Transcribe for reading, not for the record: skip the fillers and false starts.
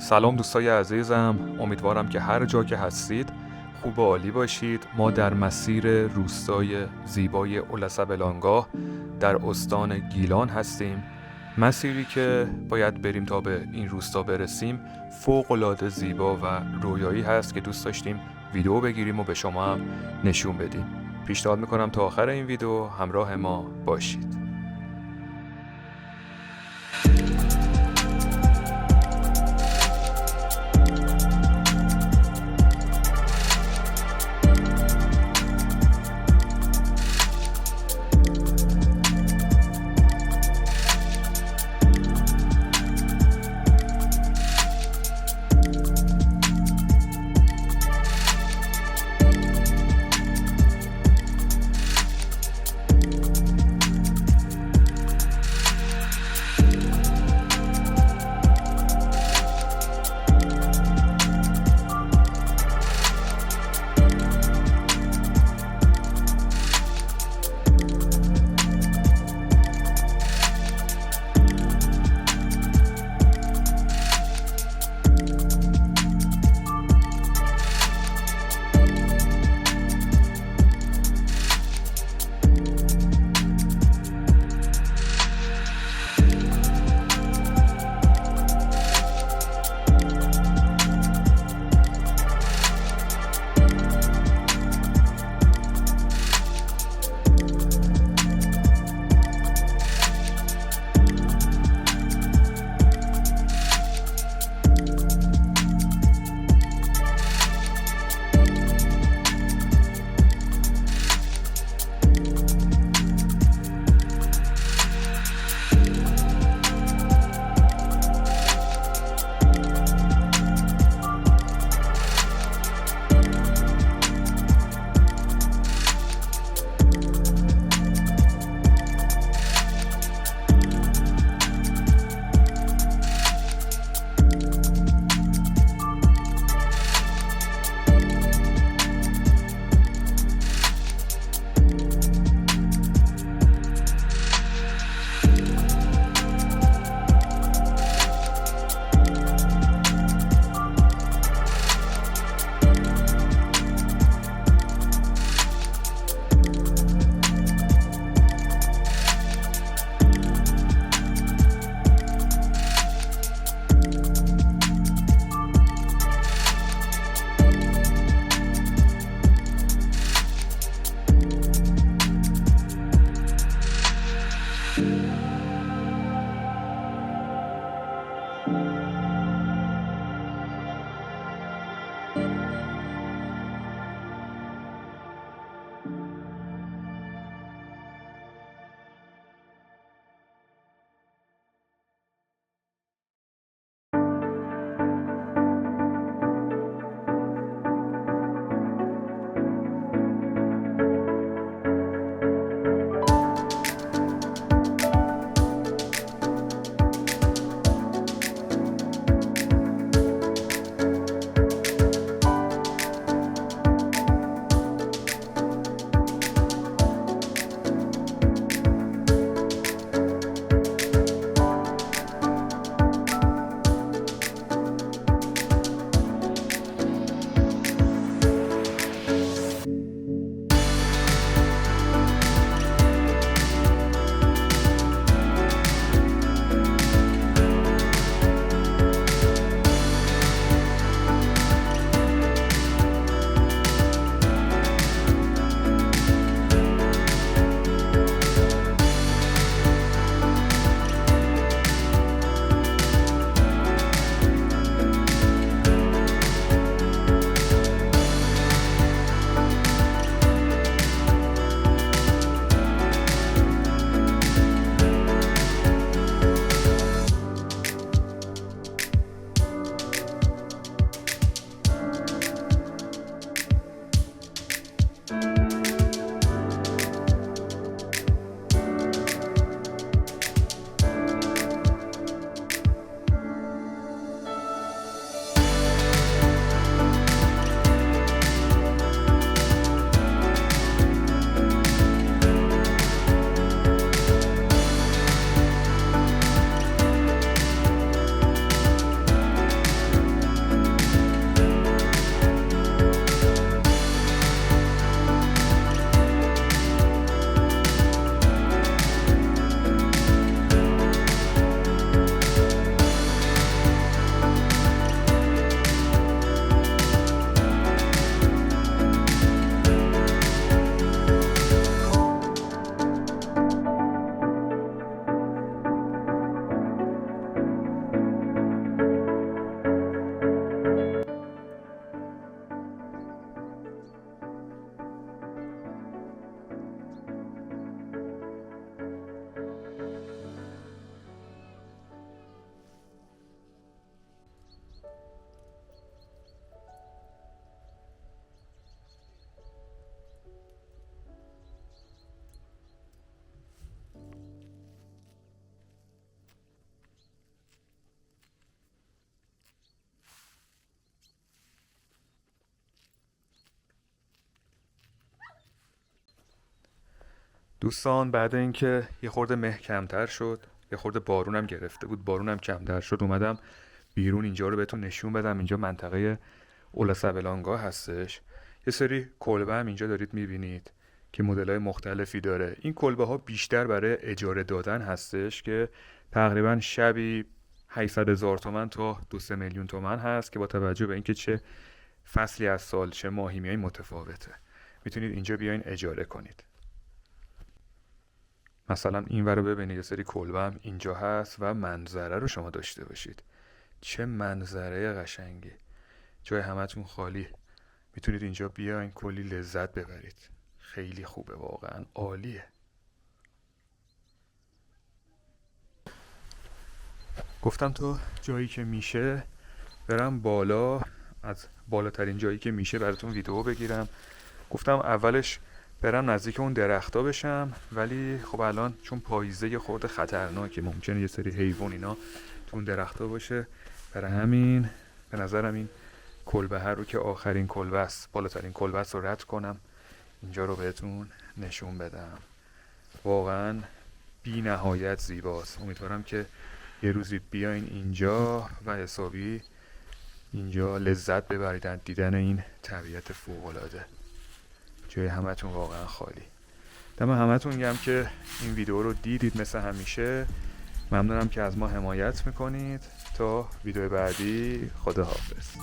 سلام دوستای عزیزم، امیدوارم که هر جا که هستید خوب و عالی باشید. ما در مسیر روستای زیبای اولسبلانگاه در استان گیلان هستیم. مسیری که باید بریم تا به این روستا برسیم فوق‌العاده زیبا و رویایی هست که دوست داشتیم ویدیو بگیریم و به شما هم نشون بدیم. پیشنهاد میکنم تا آخر این ویدیو همراه ما باشید. دوستان بعد اینکه یه خورده مه کمتر شد، یه خورده بارونم گرفته بود، بارونم کمتر شد، اومدم بیرون اینجا رو بهتون نشون بدم. اینجا منطقه اولاسابلانگا هستش. یه سری کلبه هم اینجا دارید میبینید که مدل‌های مختلفی داره. این کلبه ها بیشتر برای اجاره دادن هستش که تقریبا شبی 800,000 تومان تا 2-3 میلیون تومان هست که با توجه به اینکه چه فصلی از سال چه ماهیمیای متفاوته میتونید اینجا بیاین اجاره کنید. مثلا این ور رو ببینید، یه سری کلبه هم اینجا هست و منظره رو شما داشته باشید. چه منظره قشنگی، جای همتون خالی، میتونید اینجا بیاین کلی لذت ببرید. خیلی خوبه، واقعا عالیه. گفتم تو جایی که میشه برم بالا، از بالاترین جایی که میشه براتون ویدیو بگیرم. گفتم اولش برم نزدیک اون درختا بشم، ولی خب الان چون پاییزه یه خورده خطرناکه، ممکنه یه سری حیوان اینا تو اون درختا باشه. برای همین به نظرم این کلبه هر رو که آخرین کلبه است، بالاترین کلبه است رو رد کنم، اینجا رو بهتون نشون بدم. واقعا بی نهایت زیباست. امیدوارم که یه روزی بیاین اینجا و حسابی اینجا لذت ببرید از دیدن این طبیعت فوق‌العاده. جای همتون واقعا خالی. دم همتون گرم که این ویدیو رو دیدید. مثل همیشه ممنونم که از ما حمایت میکنید. تا ویدیو بعدی، خداحافظ.